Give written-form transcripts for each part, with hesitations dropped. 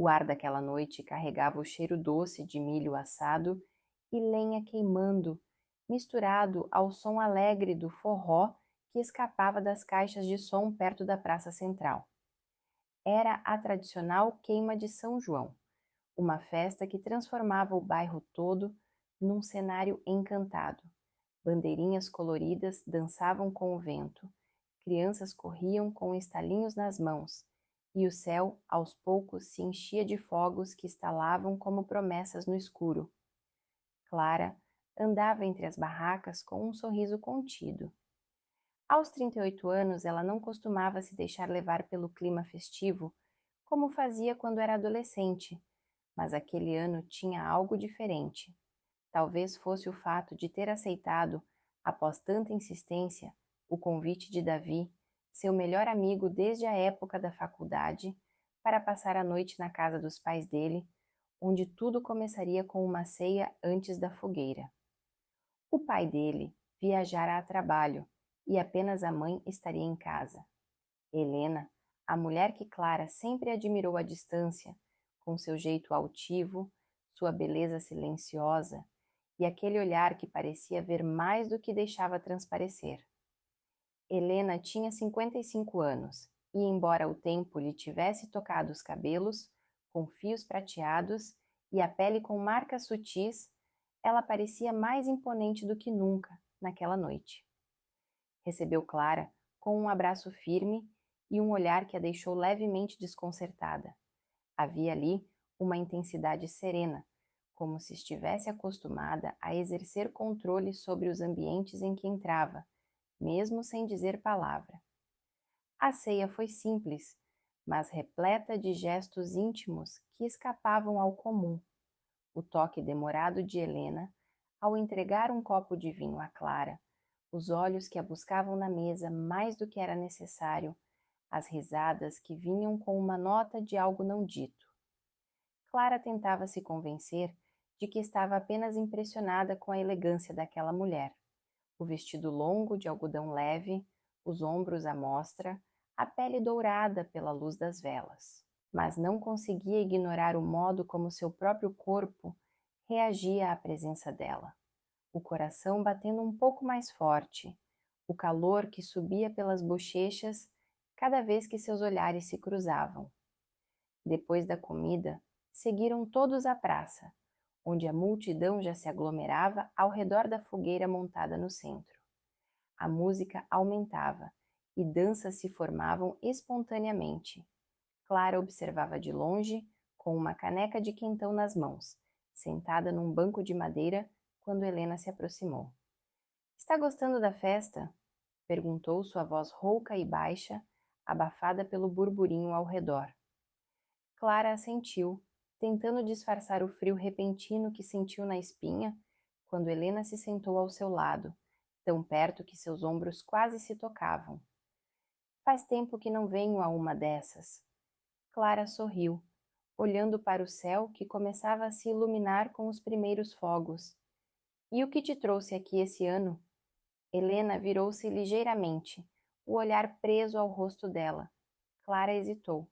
O ar daquela noite carregava o cheiro doce de milho assado e lenha queimando, misturado ao som alegre do forró que escapava das caixas de som perto da praça central. Era a tradicional queima de São João, uma festa que transformava o bairro todo num cenário encantado. Bandeirinhas coloridas dançavam com o vento, crianças corriam com estalinhos nas mãos, e o céu, aos poucos, se enchia de fogos que estalavam como promessas no escuro. Clara andava entre as barracas com um sorriso contido. Aos 38 anos, ela não costumava se deixar levar pelo clima festivo, como fazia quando era adolescente, mas aquele ano tinha algo diferente. Talvez fosse o fato de ter aceitado, após tanta insistência, o convite de Davi, seu melhor amigo desde a época da faculdade, para passar a noite na casa dos pais dele, onde tudo começaria com uma ceia antes da fogueira. O pai dele viajara a trabalho e apenas a mãe estaria em casa. Helena, a mulher que Clara sempre admirou à distância, com seu jeito altivo, sua beleza silenciosa e aquele olhar que parecia ver mais do que deixava transparecer. Helena tinha 55 anos e, embora o tempo lhe tivesse tocado os cabelos, com fios prateados e a pele com marcas sutis, ela parecia mais imponente do que nunca naquela noite. Recebeu Clara com um abraço firme e um olhar que a deixou levemente desconcertada. Havia ali uma intensidade serena, como se estivesse acostumada a exercer controle sobre os ambientes em que entrava, mesmo sem dizer palavra. A ceia foi simples, mas repleta de gestos íntimos que escapavam ao comum. O toque demorado de Helena, ao entregar um copo de vinho a Clara, os olhos que a buscavam na mesa mais do que era necessário, as risadas que vinham com uma nota de algo não dito. Clara tentava se convencer de que estava apenas impressionada com a elegância daquela mulher. O vestido longo de algodão leve, os ombros à mostra, a pele dourada pela luz das velas. Mas não conseguia ignorar o modo como seu próprio corpo reagia à presença dela. O coração batendo um pouco mais forte, o calor que subia pelas bochechas cada vez que seus olhares se cruzavam. Depois da comida, seguiram todos à praça, onde a multidão já se aglomerava ao redor da fogueira montada no centro. A música aumentava e danças se formavam espontaneamente. Clara observava de longe, com uma caneca de quentão nas mãos, sentada num banco de madeira, quando Helena se aproximou. "Está gostando da festa?" perguntou sua voz rouca e baixa, abafada pelo burburinho ao redor. Clara assentiu, tentando disfarçar o frio repentino que sentiu na espinha quando Helena se sentou ao seu lado, tão perto que seus ombros quase se tocavam. "Faz tempo que não venho a uma dessas." Clara sorriu, olhando para o céu que começava a se iluminar com os primeiros fogos. "E o que te trouxe aqui esse ano?" Helena virou-se ligeiramente, o olhar preso ao rosto dela. Clara hesitou.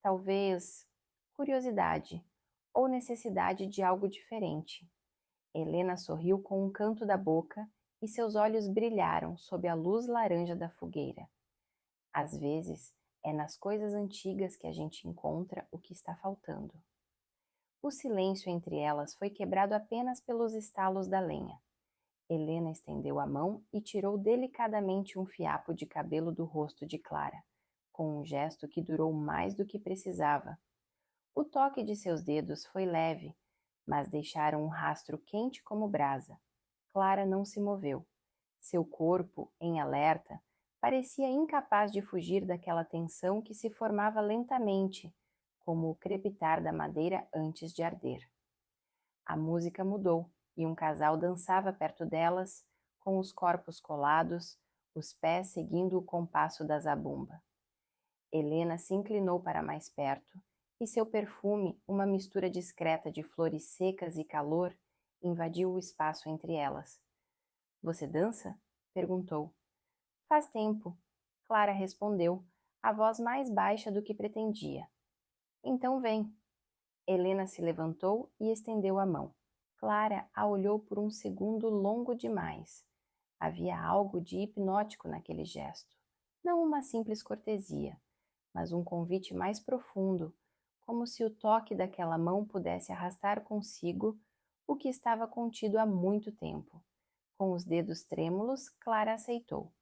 Talvez curiosidade ou necessidade de algo diferente. Helena sorriu com um canto da boca e seus olhos brilharam sob a luz laranja da fogueira. Às vezes, é nas coisas antigas que a gente encontra o que está faltando. O silêncio entre elas foi quebrado apenas pelos estalos da lenha. Helena estendeu a mão e tirou delicadamente um fiapo de cabelo do rosto de Clara, com um gesto que durou mais do que precisava. O toque de seus dedos foi leve, mas deixaram um rastro quente como brasa. Clara não se moveu. Seu corpo, em alerta, parecia incapaz de fugir daquela tensão que se formava lentamente, como o crepitar da madeira antes de arder. A música mudou e um casal dançava perto delas, com os corpos colados, os pés seguindo o compasso da zabumba. Helena se inclinou para mais perto e seu perfume, uma mistura discreta de flores secas e calor, invadiu o espaço entre elas. "Você dança?" perguntou. "Faz tempo." Clara respondeu, a voz mais baixa do que pretendia. "Então vem." Helena se levantou e estendeu a mão. Clara a olhou por um segundo longo demais. Havia algo de hipnótico naquele gesto. Não uma simples cortesia, mas um convite mais profundo, como se o toque daquela mão pudesse arrastar consigo o que estava contido há muito tempo. Com os dedos trêmulos, Clara aceitou.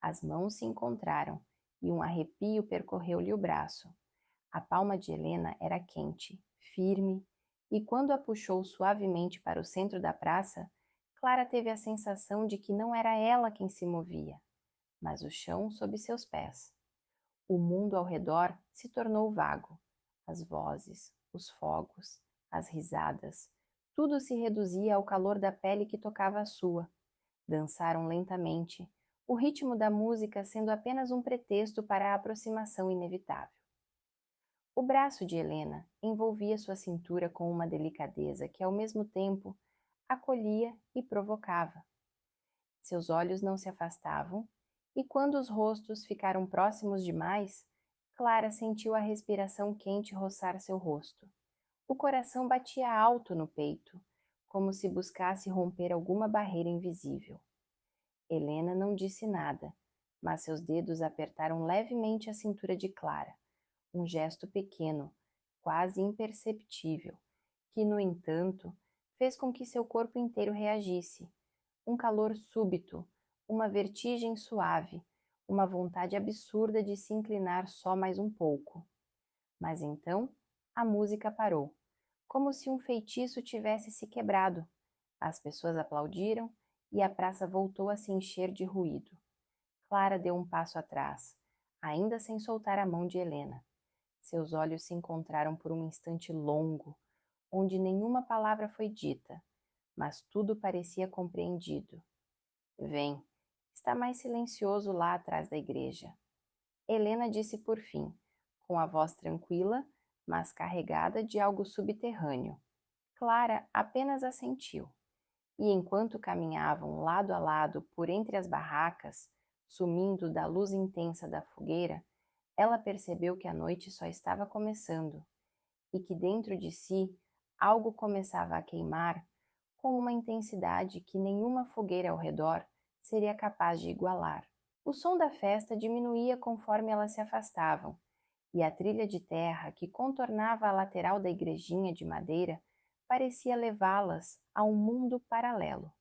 As mãos se encontraram e um arrepio percorreu-lhe o braço. A palma de Helena era quente, firme, e quando a puxou suavemente para o centro da praça, Clara teve a sensação de que não era ela quem se movia, mas o chão sob seus pés. O mundo ao redor se tornou vago. As vozes, os fogos, as risadas, tudo se reduzia ao calor da pele que tocava a sua. Dançaram lentamente, o ritmo da música sendo apenas um pretexto para a aproximação inevitável. O braço de Helena envolvia sua cintura com uma delicadeza que, ao mesmo tempo, acolhia e provocava. Seus olhos não se afastavam, e quando os rostos ficaram próximos demais, Clara sentiu a respiração quente roçar seu rosto. O coração batia alto no peito, como se buscasse romper alguma barreira invisível. Helena não disse nada, mas seus dedos apertaram levemente a cintura de Clara, um gesto pequeno, quase imperceptível, que, no entanto, fez com que seu corpo inteiro reagisse. Um calor súbito, uma vertigem suave, uma vontade absurda de se inclinar só mais um pouco. Mas então a música parou, como se um feitiço tivesse se quebrado. As pessoas aplaudiram e a praça voltou a se encher de ruído. Clara deu um passo atrás, ainda sem soltar a mão de Helena. Seus olhos se encontraram por um instante longo, onde nenhuma palavra foi dita, mas tudo parecia compreendido. Vem, está mais silencioso lá atrás da igreja. Helena disse por fim, com a voz tranquila, mas carregada de algo subterrâneo. Clara apenas assentiu, e enquanto caminhavam lado a lado por entre as barracas, sumindo da luz intensa da fogueira, ela percebeu que a noite só estava começando e que dentro de si algo começava a queimar com uma intensidade que nenhuma fogueira ao redor seria capaz de igualar. O som da festa diminuía conforme elas se afastavam, e a trilha de terra que contornava a lateral da igrejinha de madeira parecia levá-las a um mundo paralelo,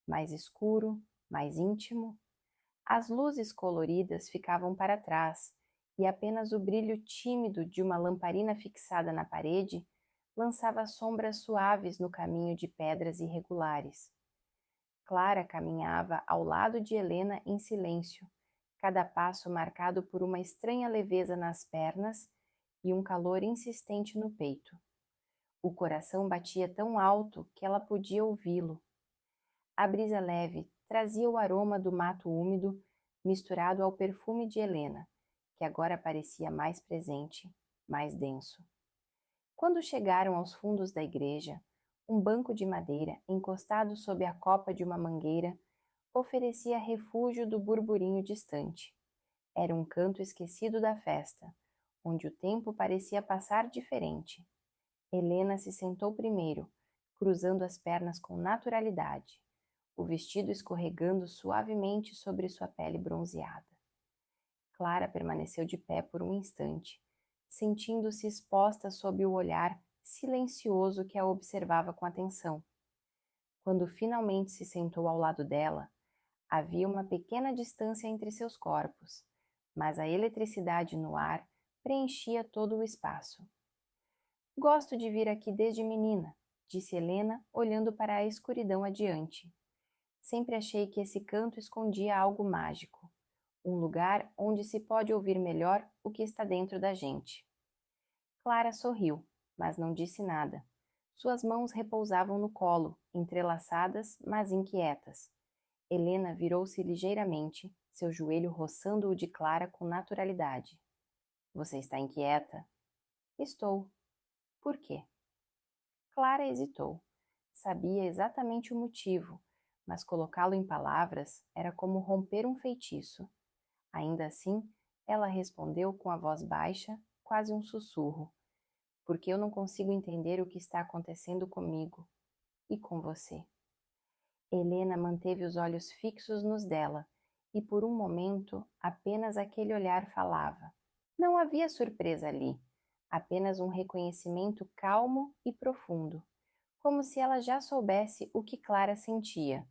mais escuro, mais íntimo. As luzes coloridas ficavam para trás, e apenas o brilho tímido de uma lamparina fixada na parede lançava sombras suaves no caminho de pedras irregulares. Clara caminhava ao lado de Helena em silêncio, cada passo marcado por uma estranha leveza nas pernas e um calor insistente no peito. O coração batia tão alto que ela podia ouvi-lo. A brisa leve trazia o aroma do mato úmido misturado ao perfume de Helena, que agora parecia mais presente, mais denso. Quando chegaram aos fundos da igreja, um banco de madeira, encostado sob a copa de uma mangueira, oferecia refúgio do burburinho distante. Era um canto esquecido da festa, onde o tempo parecia passar diferente. Helena se sentou primeiro, cruzando as pernas com naturalidade, o vestido escorregando suavemente sobre sua pele bronzeada. Clara permaneceu de pé por um instante, sentindo-se exposta sob o olhar silencioso que a observava com atenção. Quando finalmente se sentou ao lado dela, havia uma pequena distância entre seus corpos, mas a eletricidade no ar preenchia todo o espaço. Gosto de vir aqui desde menina, disse Helena, olhando para a escuridão adiante. Sempre achei que esse canto escondia algo mágico, um lugar onde se pode ouvir melhor o que está dentro da gente. Clara sorriu, mas não disse nada. Suas mãos repousavam no colo, entrelaçadas, mas inquietas. Helena virou-se ligeiramente, seu joelho roçando o de Clara com naturalidade. Você está inquieta? Estou. Por quê? Clara hesitou. Sabia exatamente o motivo, mas colocá-lo em palavras era como romper um feitiço. Ainda assim, ela respondeu com a voz baixa, quase um sussurro. porque eu não consigo entender o que está acontecendo comigo e com você. Helena manteve os olhos fixos nos dela, e por um momento apenas aquele olhar falava. Não havia surpresa ali, apenas um reconhecimento calmo e profundo, como se ela já soubesse o que Clara sentia,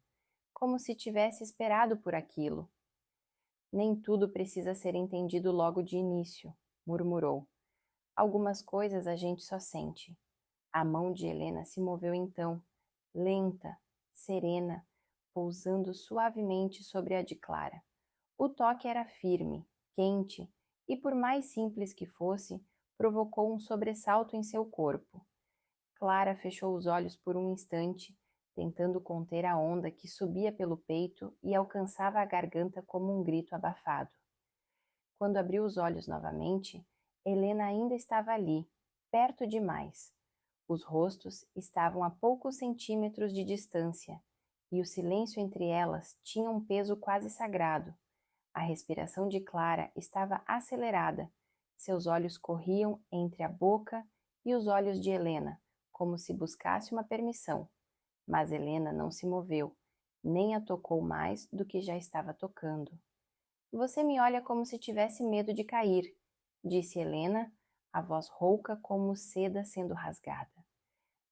como se tivesse esperado por aquilo. Nem tudo precisa ser entendido logo de início, murmurou. Algumas coisas a gente só sente. A mão de Helena se moveu então, lenta, serena, pousando suavemente sobre a de Clara. O toque era firme, quente, e por mais simples que fosse, provocou um sobressalto em seu corpo. Clara fechou os olhos por um instante, tentando conter a onda que subia pelo peito e alcançava a garganta como um grito abafado. Quando abriu os olhos novamente, Helena ainda estava ali, perto demais. Os rostos estavam a poucos centímetros de distância, e o silêncio entre elas tinha um peso quase sagrado. A respiração de Clara estava acelerada. Seus olhos corriam entre a boca e os olhos de Helena, como se buscasse uma permissão. Mas Helena não se moveu, nem a tocou mais do que já estava tocando. Você me olha como se tivesse medo de cair, disse Helena, a voz rouca como seda sendo rasgada.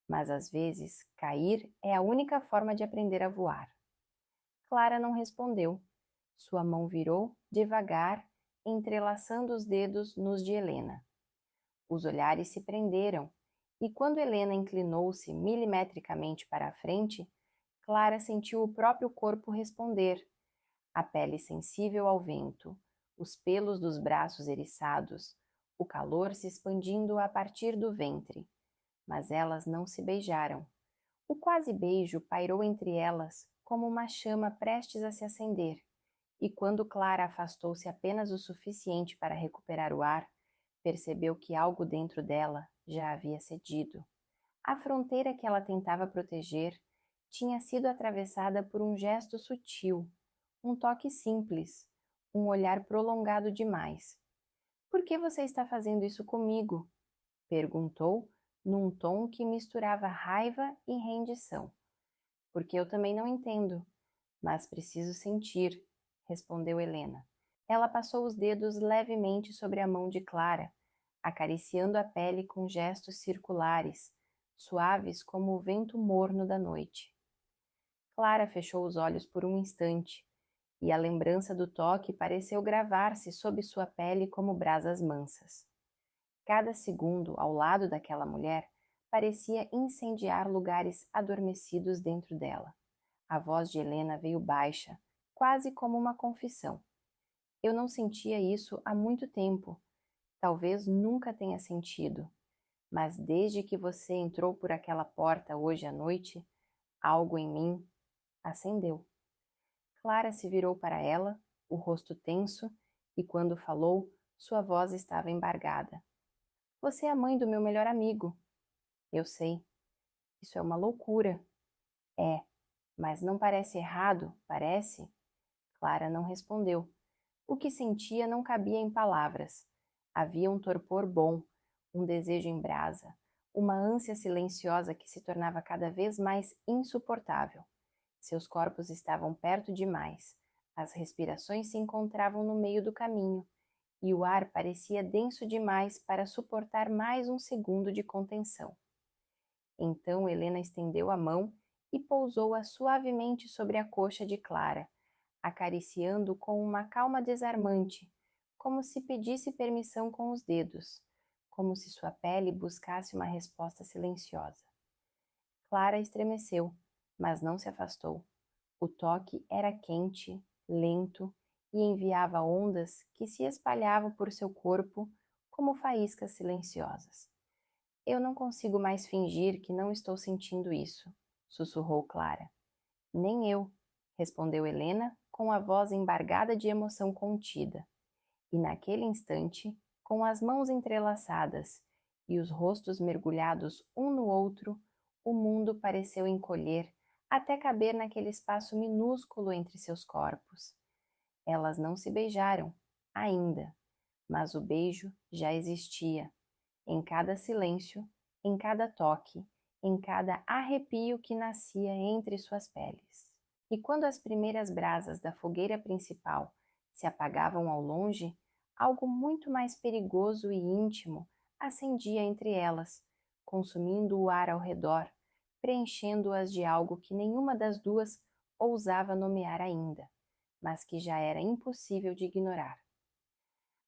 Mas às vezes, cair é a única forma de aprender a voar. Clara não respondeu. Sua mão virou, devagar, entrelaçando os dedos nos de Helena. Os olhares se prenderam, e quando Helena inclinou-se milimetricamente para a frente, Clara sentiu o próprio corpo responder, a pele sensível ao vento, os pelos dos braços eriçados, o calor se expandindo a partir do ventre. Mas elas não se beijaram. O quase beijo pairou entre elas como uma chama prestes a se acender, e quando Clara afastou-se apenas o suficiente para recuperar o ar, percebeu que algo dentro dela já havia cedido. A fronteira que ela tentava proteger tinha sido atravessada por um gesto sutil, um toque simples, um olhar prolongado demais. Por que você está fazendo isso comigo? Perguntou, num tom que misturava raiva e rendição. Porque eu também não entendo, mas preciso sentir, respondeu Helena. Ela passou os dedos levemente sobre a mão de Clara, acariciando a pele com gestos circulares, suaves como o vento morno da noite. Clara fechou os olhos por um instante, e a lembrança do toque pareceu gravar-se sob sua pele como brasas mansas. Cada segundo ao lado daquela mulher parecia incendiar lugares adormecidos dentro dela. A voz de Helena veio baixa, quase como uma confissão. Eu não sentia isso há muito tempo. Talvez nunca tenha sentido. Mas desde que você entrou por aquela porta hoje à noite, algo em mim acendeu. Clara se virou para ela, o rosto tenso, e quando falou, sua voz estava embargada. Você é a mãe do meu melhor amigo. Eu sei. Isso é uma loucura. É, mas não parece errado, parece? Clara não respondeu. O que sentia não cabia em palavras. Havia um torpor bom, um desejo em brasa, uma ânsia silenciosa que se tornava cada vez mais insuportável. Seus corpos estavam perto demais. As respirações se encontravam no meio do caminho, e o ar parecia denso demais para suportar mais um segundo de contenção. Então Helena estendeu a mão e pousou-a suavemente sobre a coxa de Clara, acariciando com uma calma desarmante, como se pedisse permissão com os dedos, como se sua pele buscasse uma resposta silenciosa. Clara estremeceu, mas não se afastou. O toque era quente, lento e enviava ondas que se espalhavam por seu corpo como faíscas silenciosas. Eu não consigo mais fingir que não estou sentindo isso, sussurrou Clara. Nem eu, respondeu Helena com a voz embargada de emoção contida. E naquele instante, com as mãos entrelaçadas e os rostos mergulhados um no outro, o mundo pareceu encolher até caber naquele espaço minúsculo entre seus corpos. Elas não se beijaram, ainda, mas o beijo já existia. em cada silêncio, em cada toque, em cada arrepio que nascia entre suas peles. E quando as primeiras brasas da fogueira principal se apagavam ao longe, algo muito mais perigoso e íntimo acendia entre elas, consumindo o ar ao redor, preenchendo-as de algo que nenhuma das duas ousava nomear ainda, mas que já era impossível de ignorar.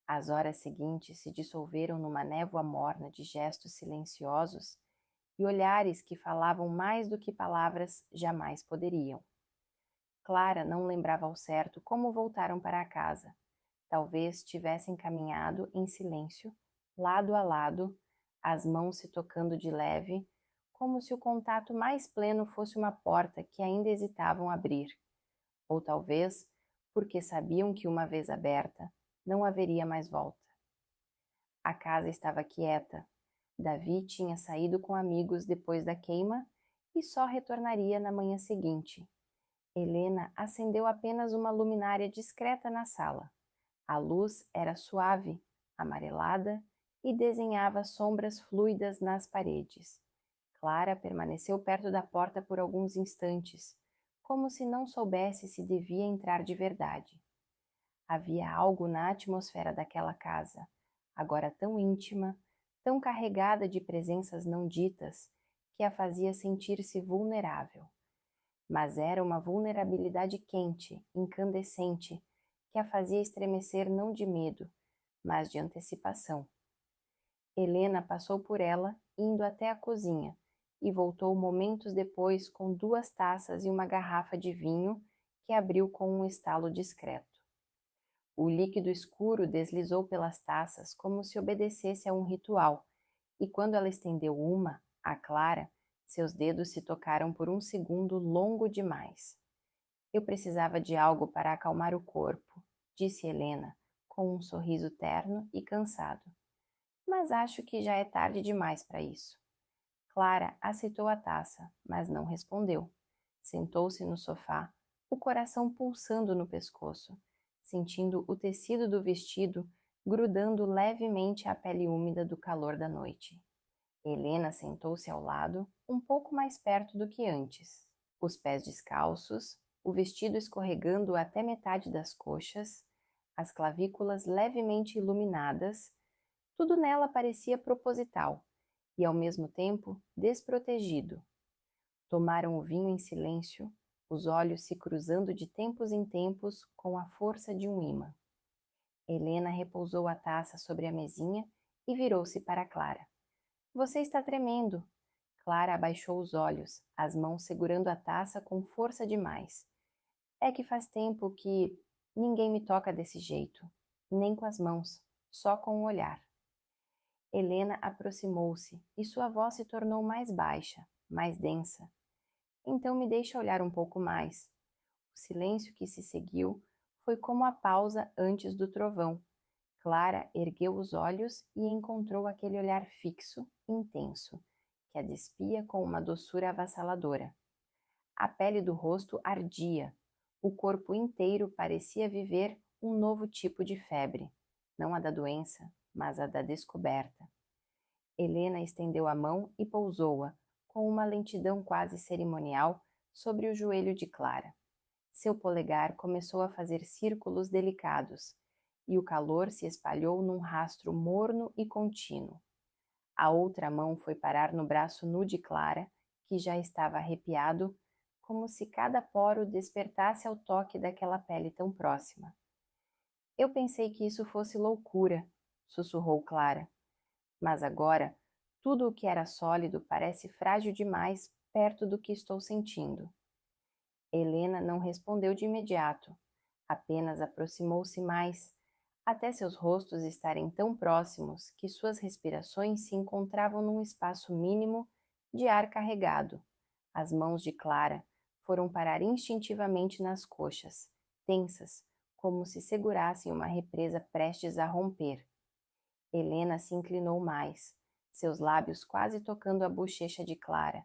As horas seguintes se dissolveram numa névoa morna de gestos silenciosos e olhares que falavam mais do que palavras jamais poderiam. Clara não lembrava ao certo como voltaram para a casa. Talvez tivessem caminhado em silêncio, lado a lado, as mãos se tocando de leve, como se o contato mais pleno fosse uma porta que ainda hesitavam abrir. Ou talvez, porque sabiam que uma vez aberta, não haveria mais volta. A casa estava quieta. Davi tinha saído com amigos depois da queima e só retornaria na manhã seguinte. Helena acendeu apenas uma luminária discreta na sala. A luz era suave, amarelada e desenhava sombras fluidas nas paredes. Clara permaneceu perto da porta por alguns instantes, como se não soubesse se devia entrar de verdade. Havia algo na atmosfera daquela casa, agora tão íntima, tão carregada de presenças não ditas, que a fazia sentir-se vulnerável. Mas era uma vulnerabilidade quente, incandescente, que a fazia estremecer não de medo, mas de antecipação. Helena passou por ela, indo até a cozinha, e voltou momentos depois com 2 taças e uma garrafa de vinho que abriu com um estalo discreto. O líquido escuro deslizou pelas taças como se obedecesse a um ritual, e quando ela estendeu uma, a Clara, seus dedos se tocaram por um segundo longo demais. Eu precisava de algo para acalmar o corpo, disse Helena, com um sorriso terno e cansado. Mas acho que já é tarde demais para isso. Clara aceitou a taça, mas não respondeu. Sentou-se no sofá, o coração pulsando no pescoço, sentindo o tecido do vestido grudando levemente à pele úmida do calor da noite. Helena sentou-se ao lado, um pouco mais perto do que antes. Os pés descalços, o vestido escorregando até metade das coxas, as clavículas levemente iluminadas, tudo nela parecia proposital e, ao mesmo tempo, desprotegido. Tomaram o vinho em silêncio, os olhos se cruzando de tempos em tempos com a força de um ímã. Helena repousou a taça sobre a mesinha e virou-se para Clara. Você está tremendo. Clara abaixou os olhos, as mãos segurando a taça com força demais. É que faz tempo que ninguém me toca desse jeito, nem com as mãos, só com o olhar. Helena aproximou-se e sua voz se tornou mais baixa, mais densa. Então me deixa olhar um pouco mais. O silêncio que se seguiu foi como a pausa antes do trovão. Clara ergueu os olhos e encontrou aquele olhar fixo, intenso, que a despia com uma doçura avassaladora. A pele do rosto ardia, o corpo inteiro parecia viver um novo tipo de febre, não a da doença, mas a da descoberta. Helena estendeu a mão e pousou-a, com uma lentidão quase cerimonial, sobre o joelho de Clara. Seu polegar começou a fazer círculos delicados, e o calor se espalhou num rastro morno e contínuo. A outra mão foi parar no braço nu de Clara, que já estava arrepiado, como se cada poro despertasse ao toque daquela pele tão próxima. Eu pensei que isso fosse loucura, sussurrou Clara. Mas agora, tudo o que era sólido parece frágil demais perto do que estou sentindo. Helena não respondeu de imediato, apenas aproximou-se mais, até seus rostos estarem tão próximos que suas respirações se encontravam num espaço mínimo de ar carregado. As mãos de Clara foram parar instintivamente nas coxas, tensas, como se segurassem uma represa prestes a romper. Helena se inclinou mais, seus lábios quase tocando a bochecha de Clara,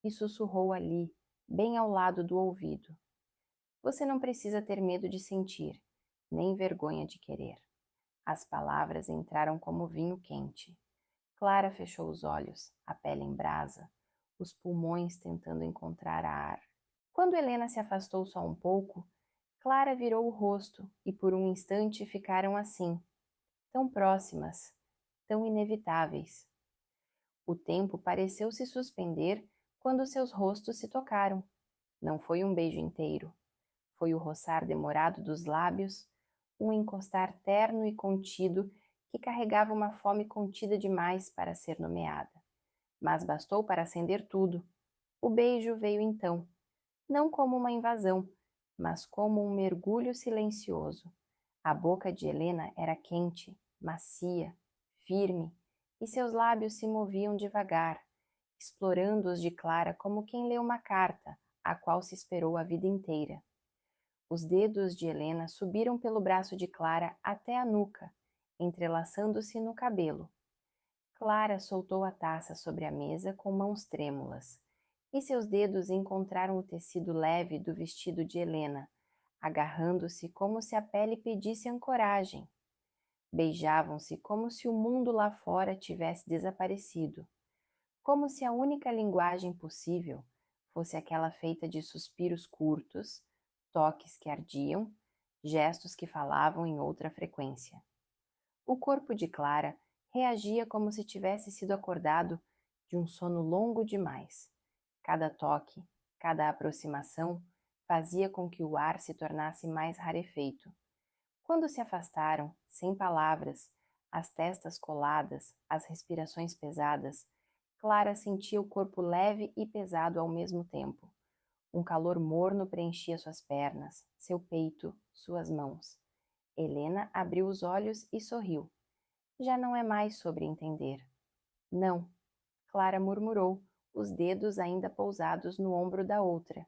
e sussurrou ali, bem ao lado do ouvido. Você não precisa ter medo de sentir, nem vergonha de querer. As palavras entraram como vinho quente. Clara fechou os olhos, a pele em brasa, os pulmões tentando encontrar ar. Quando Helena se afastou só um pouco, Clara virou o rosto e por um instante ficaram assim, tão próximas, tão inevitáveis. O tempo pareceu se suspender quando seus rostos se tocaram. Não foi um beijo inteiro. Foi o roçar demorado dos lábios, um encostar terno e contido que carregava uma fome contida demais para ser nomeada. Mas bastou para acender tudo. O beijo veio então, não como uma invasão, mas como um mergulho silencioso. A boca de Helena era quente, macia, firme, e seus lábios se moviam devagar, explorando os de Clara como quem lê uma carta, a qual se esperou a vida inteira. Os dedos de Helena subiram pelo braço de Clara até a nuca, entrelaçando-se no cabelo. Clara soltou a taça sobre a mesa com mãos trêmulas, e seus dedos encontraram o tecido leve do vestido de Helena, agarrando-se como se a pele pedisse ancoragem. Beijavam-se como se o mundo lá fora tivesse desaparecido, como se a única linguagem possível fosse aquela feita de suspiros curtos, toques que ardiam, gestos que falavam em outra frequência. O corpo de Clara reagia como se tivesse sido acordado de um sono longo demais. Cada toque, cada aproximação fazia com que o ar se tornasse mais rarefeito. Quando se afastaram, sem palavras, as testas coladas, as respirações pesadas, Clara sentia o corpo leve e pesado ao mesmo tempo. Um calor morno preenchia suas pernas, seu peito, suas mãos. Helena abriu os olhos e sorriu. Já não é mais sobre entender. Não, Clara murmurou, os dedos ainda pousados no ombro da outra.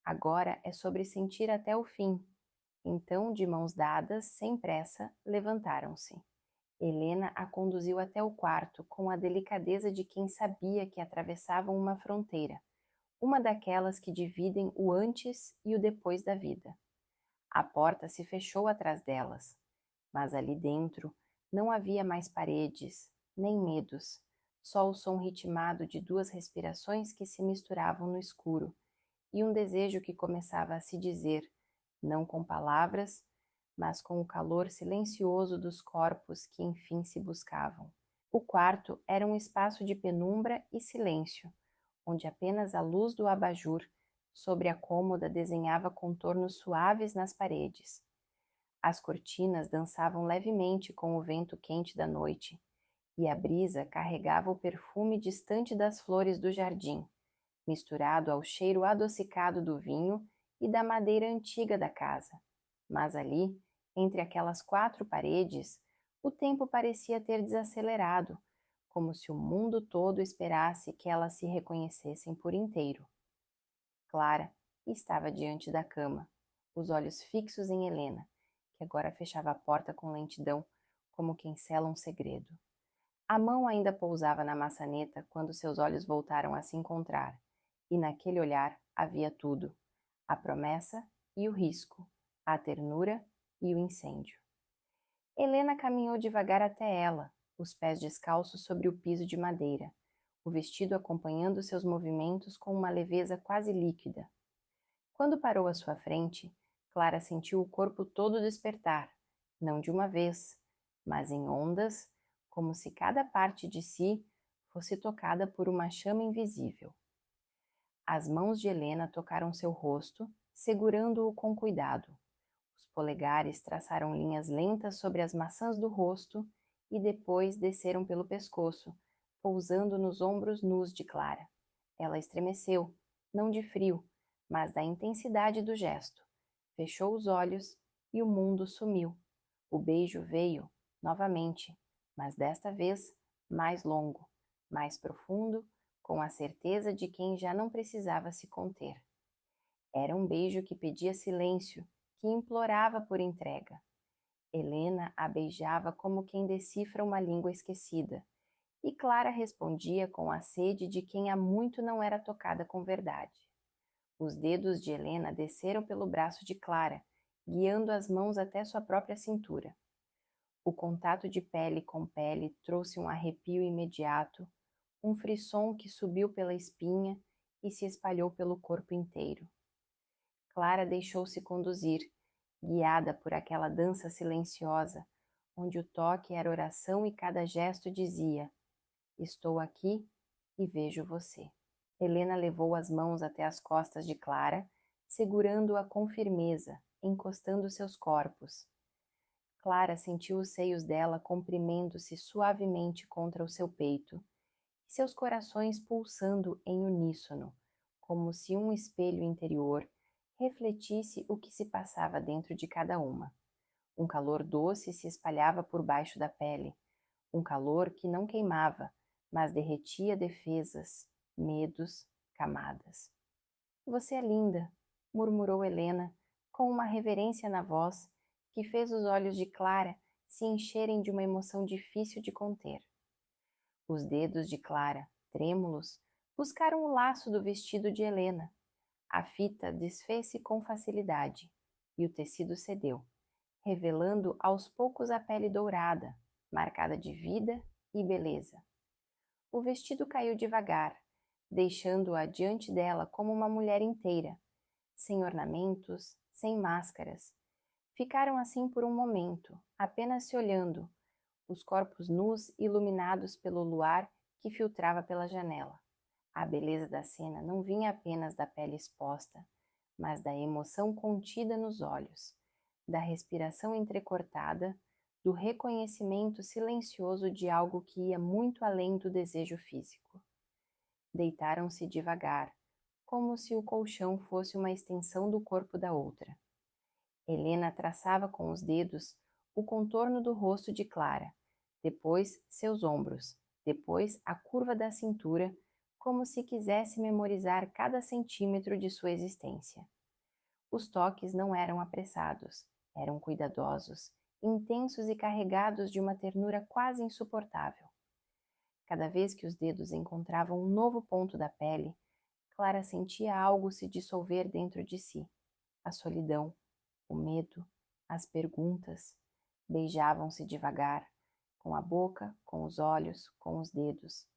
Agora é sobre sentir até o fim. Então, de mãos dadas, sem pressa, levantaram-se. Helena a conduziu até o quarto com a delicadeza de quem sabia que atravessavam uma fronteira, uma daquelas que dividem o antes e o depois da vida. A porta se fechou atrás delas, mas ali dentro não havia mais paredes, nem medos, só o som ritmado de duas respirações que se misturavam no escuro e um desejo que começava a se dizer, não com palavras, mas com o calor silencioso dos corpos que enfim se buscavam. O quarto era um espaço de penumbra e silêncio, onde apenas a luz do abajur sobre a cômoda desenhava contornos suaves nas paredes. As cortinas dançavam levemente com o vento quente da noite, e a brisa carregava o perfume distante das flores do jardim, misturado ao cheiro adocicado do vinho e da madeira antiga da casa. Mas ali, entre aquelas quatro paredes, o tempo parecia ter desacelerado, como se o mundo todo esperasse que elas se reconhecessem por inteiro. Clara estava diante da cama, os olhos fixos em Helena, que agora fechava a porta com lentidão, como quem sela um segredo. A mão ainda pousava na maçaneta quando seus olhos voltaram a se encontrar, e naquele olhar havia tudo: a promessa e o risco, a ternura e o incêndio. Helena caminhou devagar até ela, os pés descalços sobre o piso de madeira, o vestido acompanhando seus movimentos com uma leveza quase líquida. Quando parou à sua frente, Clara sentiu o corpo todo despertar, não de uma vez, mas em ondas, como se cada parte de si fosse tocada por uma chama invisível. As mãos de Helena tocaram seu rosto, segurando-o com cuidado. Os polegares traçaram linhas lentas sobre as maçãs do rosto e depois desceram pelo pescoço, pousando nos ombros nus de Clara. Ela estremeceu, não de frio, mas da intensidade do gesto. Fechou os olhos e o mundo sumiu. O beijo veio, novamente, mas desta vez mais longo, mais profundo, com a certeza de quem já não precisava se conter. Era um beijo que pedia silêncio, que implorava por entrega. Helena a beijava como quem decifra uma língua esquecida, e Clara respondia com a sede de quem há muito não era tocada com verdade. Os dedos de Helena desceram pelo braço de Clara, guiando as mãos até sua própria cintura. O contato de pele com pele trouxe um arrepio imediato, um frisson que subiu pela espinha e se espalhou pelo corpo inteiro. Clara deixou-se conduzir, guiada por aquela dança silenciosa, onde o toque era oração e cada gesto dizia: estou aqui e vejo você. Helena levou as mãos até as costas de Clara, segurando-a com firmeza, encostando seus corpos. Clara sentiu os seios dela comprimendo-se suavemente contra o seu peito, e seus corações pulsando em uníssono, como se um espelho interior refletisse o que se passava dentro de cada uma. Um calor doce se espalhava por baixo da pele, um calor que não queimava, mas derretia defesas, medos, camadas. Você é linda, murmurou Helena, com uma reverência na voz que fez os olhos de Clara se encherem de uma emoção difícil de conter. Os dedos de Clara, trêmulos, buscaram o laço do vestido de Helena. A fita desfez-se com facilidade e o tecido cedeu, revelando aos poucos a pele dourada, marcada de vida e beleza. O vestido caiu devagar, deixando-a diante dela como uma mulher inteira, sem ornamentos, sem máscaras. Ficaram assim por um momento, apenas se olhando, os corpos nus iluminados pelo luar que filtrava pela janela. A beleza da cena não vinha apenas da pele exposta, mas da emoção contida nos olhos, da respiração entrecortada, do reconhecimento silencioso de algo que ia muito além do desejo físico. Deitaram-se devagar, como se o colchão fosse uma extensão do corpo da outra. Helena traçava com os dedos o contorno do rosto de Clara, depois seus ombros, depois a curva da cintura, como se quisesse memorizar cada centímetro de sua existência. Os toques não eram apressados, eram cuidadosos, intensos e carregados de uma ternura quase insuportável. Cada vez que os dedos encontravam um novo ponto da pele, Clara sentia algo se dissolver dentro de si. A solidão, o medo, as perguntas. Beijavam-se devagar, com a boca, com os olhos, com os dedos.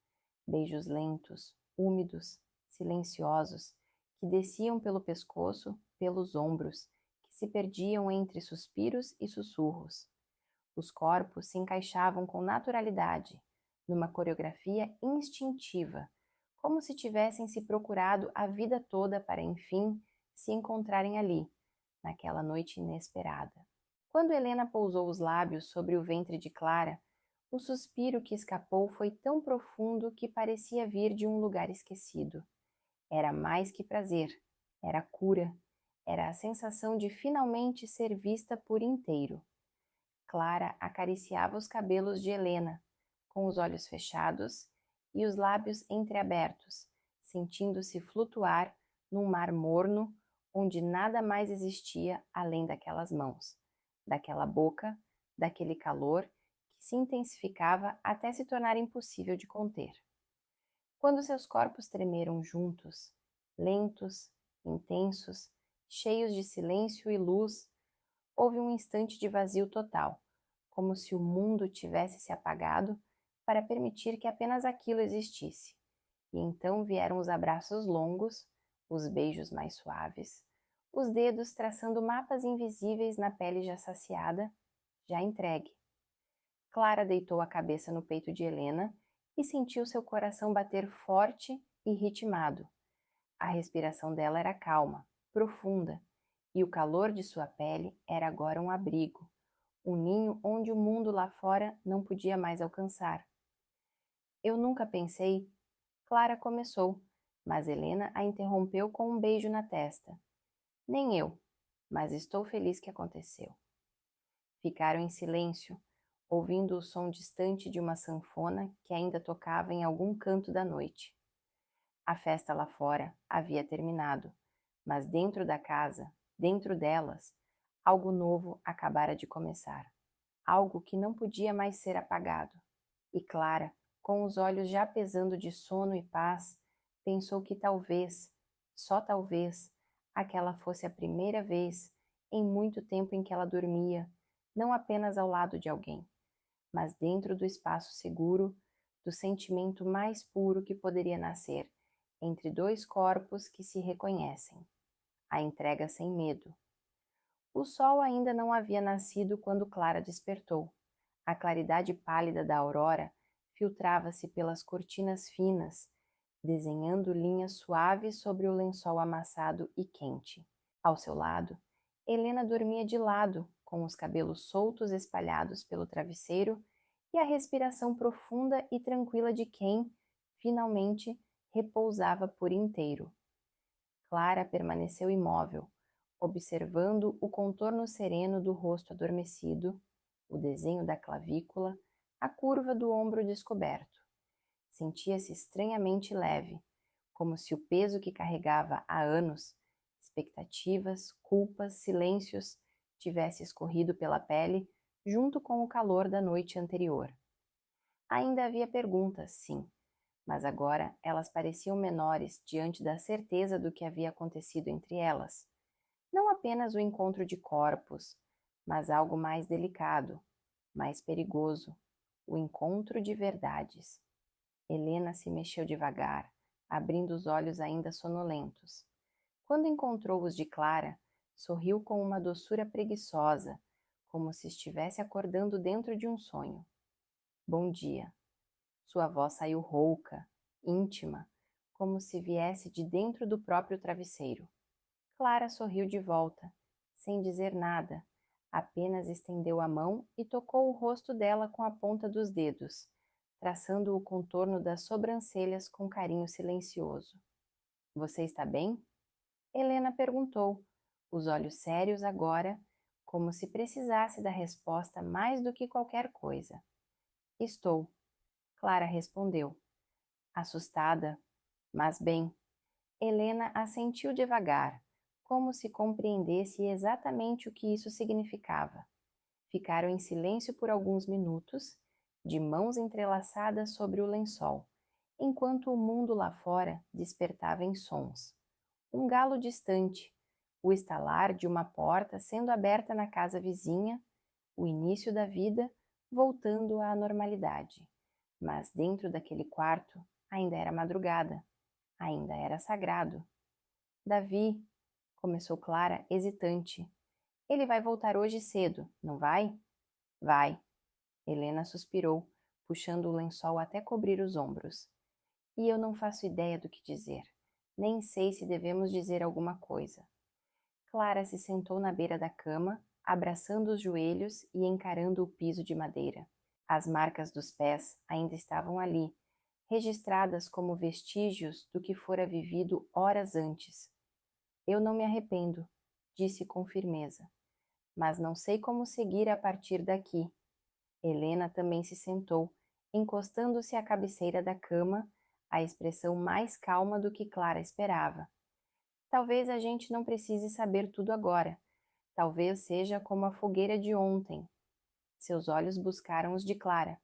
Beijos lentos, úmidos, silenciosos, que desciam pelo pescoço, pelos ombros, que se perdiam entre suspiros e sussurros. Os corpos se encaixavam com naturalidade, numa coreografia instintiva, como se tivessem se procurado a vida toda para, enfim, se encontrarem ali, naquela noite inesperada. Quando Helena pousou os lábios sobre o ventre de Clara, o suspiro que escapou foi tão profundo que parecia vir de um lugar esquecido. Era mais que prazer, era cura, era a sensação de finalmente ser vista por inteiro. Clara acariciava os cabelos de Helena, com os olhos fechados e os lábios entreabertos, sentindo-se flutuar num mar morno onde nada mais existia além daquelas mãos, daquela boca, daquele calor que se intensificava até se tornar impossível de conter. Quando seus corpos tremeram juntos, lentos, intensos, cheios de silêncio e luz, houve um instante de vazio total, como se o mundo tivesse se apagado para permitir que apenas aquilo existisse. E então vieram os abraços longos, os beijos mais suaves, os dedos traçando mapas invisíveis na pele já saciada, já entregue. Clara deitou a cabeça no peito de Helena e sentiu seu coração bater forte e ritmado. A respiração dela era calma, profunda, e o calor de sua pele era agora um abrigo, um ninho onde o mundo lá fora não podia mais alcançar. Eu nunca pensei, Clara começou, mas Helena a interrompeu com um beijo na testa. Nem eu, mas estou feliz que aconteceu. Ficaram em silêncio, ouvindo o som distante de uma sanfona que ainda tocava em algum canto da noite. A festa lá fora havia terminado, mas dentro da casa, dentro delas, algo novo acabara de começar, algo que não podia mais ser apagado. E Clara, com os olhos já pesando de sono e paz, pensou que talvez, só talvez, aquela fosse a primeira vez em muito tempo em que ela dormia, não apenas ao lado de alguém, mas dentro do espaço seguro, do sentimento mais puro que poderia nascer entre dois corpos que se reconhecem, a entrega sem medo. O sol ainda não havia nascido quando Clara despertou. A claridade pálida da aurora filtrava-se pelas cortinas finas, desenhando linhas suaves sobre o lençol amassado e quente. Ao seu lado, Helena dormia de lado, com os cabelos soltos espalhados pelo travesseiro e a respiração profunda e tranquila de quem, finalmente, repousava por inteiro. Clara permaneceu imóvel, observando o contorno sereno do rosto adormecido, o desenho da clavícula, a curva do ombro descoberto. Sentia-se estranhamente leve, como se o peso que carregava há anos, expectativas, culpas, silêncios, tivesse escorrido pela pele junto com o calor da noite anterior. Ainda havia perguntas, sim, mas agora elas pareciam menores diante da certeza do que havia acontecido entre elas. Não apenas o encontro de corpos, mas algo mais delicado, mais perigoso, o encontro de verdades. Helena se mexeu devagar, abrindo os olhos ainda sonolentos. Quando encontrou os de Clara, sorriu com uma doçura preguiçosa, como se estivesse acordando dentro de um sonho. Bom dia. Sua voz saiu rouca, íntima, como se viesse de dentro do próprio travesseiro. Clara sorriu de volta, sem dizer nada, apenas estendeu a mão e tocou o rosto dela com a ponta dos dedos, traçando o contorno das sobrancelhas com carinho silencioso. Você está bem? Helena perguntou, os olhos sérios agora, como se precisasse da resposta mais do que qualquer coisa. Estou, Clara respondeu, assustada, mas bem. Helena assentiu devagar, como se compreendesse exatamente o que isso significava. Ficaram em silêncio por alguns minutos, de mãos entrelaçadas sobre o lençol, enquanto o mundo lá fora despertava em sons. Um galo distante, o estalar de uma porta sendo aberta na casa vizinha, o início da vida voltando à normalidade. Mas dentro daquele quarto ainda era madrugada, ainda era sagrado. Davi, começou Clara, hesitante. Ele vai voltar hoje cedo, não vai? Vai. Helena suspirou, puxando o lençol até cobrir os ombros. E eu não faço ideia do que dizer. Nem sei se devemos dizer alguma coisa. Clara se sentou na beira da cama, abraçando os joelhos e encarando o piso de madeira. As marcas dos pés ainda estavam ali, registradas como vestígios do que fora vivido horas antes. Eu não me arrependo, disse com firmeza, mas não sei como seguir a partir daqui. Helena também se sentou, encostando-se à cabeceira da cama, a expressão mais calma do que Clara esperava. Talvez a gente não precise saber tudo agora. Talvez seja como a fogueira de ontem. Seus olhos buscaram os de Clara.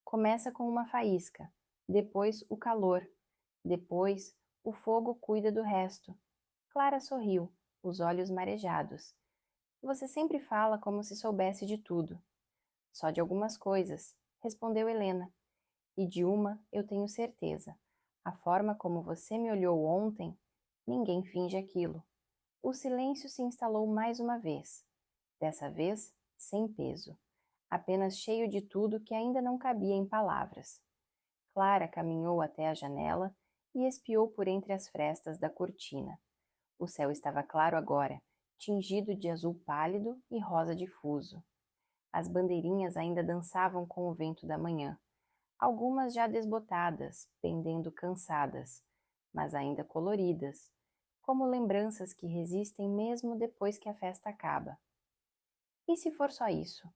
Começa com uma faísca, depois o calor, depois o fogo cuida do resto. Clara sorriu, os olhos marejados. Você sempre fala como se soubesse de tudo. Só de algumas coisas, respondeu Helena. E de uma eu tenho certeza. A forma como você me olhou ontem, ninguém finge aquilo. O silêncio se instalou mais uma vez. Dessa vez, sem peso. Apenas cheio de tudo que ainda não cabia em palavras. Clara caminhou até a janela e espiou por entre as frestas da cortina. O céu estava claro agora, tingido de azul pálido e rosa difuso. As bandeirinhas ainda dançavam com o vento da manhã, algumas já desbotadas, pendendo cansadas, mas ainda coloridas, como lembranças que resistem mesmo depois que a festa acaba. E se for só isso?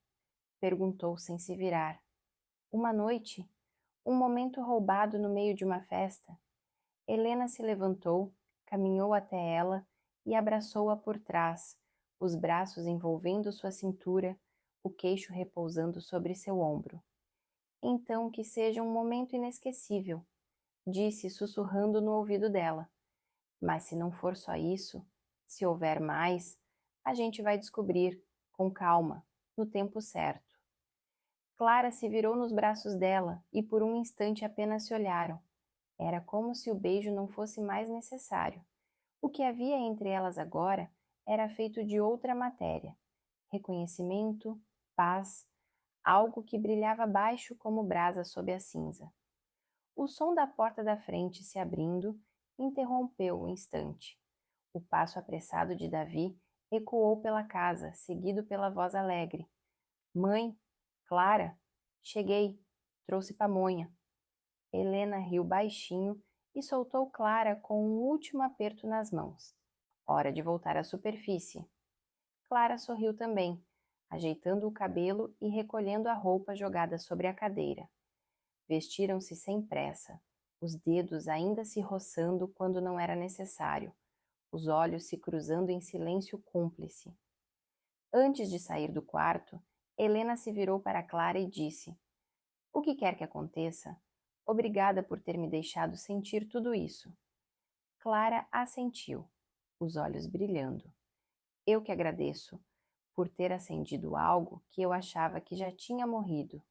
Perguntou sem se virar. Uma noite? Um momento roubado no meio de uma festa? Helena se levantou, caminhou até ela e abraçou-a por trás, os braços envolvendo sua cintura, o queixo repousando sobre seu ombro. Então que seja um momento inesquecível, disse sussurrando no ouvido dela. Mas se não for só isso, se houver mais, a gente vai descobrir, com calma, no tempo certo. Clara se virou nos braços dela e por um instante apenas se olharam. Era como se o beijo não fosse mais necessário. O que havia entre elas agora era feito de outra matéria: reconhecimento, paz, algo que brilhava baixo como brasa sob a cinza. O som da porta da frente se abrindo interrompeu o instante. O passo apressado de Davi ecoou pela casa, seguido pela voz alegre: Mãe, Clara, cheguei, trouxe pamonha. Helena riu baixinho e soltou Clara com um último aperto nas mãos. Hora de voltar à superfície. Clara sorriu também, ajeitando o cabelo e recolhendo a roupa jogada sobre a cadeira. Vestiram-se sem pressa, os dedos ainda se roçando quando não era necessário, os olhos se cruzando em silêncio cúmplice. Antes de sair do quarto, Helena se virou para Clara e disse: O que quer que aconteça, obrigada por ter me deixado sentir tudo isso. Clara assentiu, os olhos brilhando. Eu que agradeço por ter acendido algo que eu achava que já tinha morrido.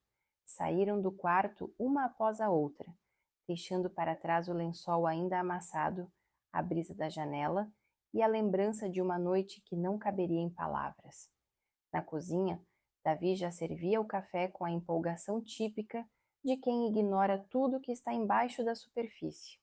Saíram do quarto uma após a outra, deixando para trás o lençol ainda amassado, a brisa da janela e a lembrança de uma noite que não caberia em palavras. Na cozinha, Davi já servia o café com a empolgação típica de quem ignora tudo que está embaixo da superfície.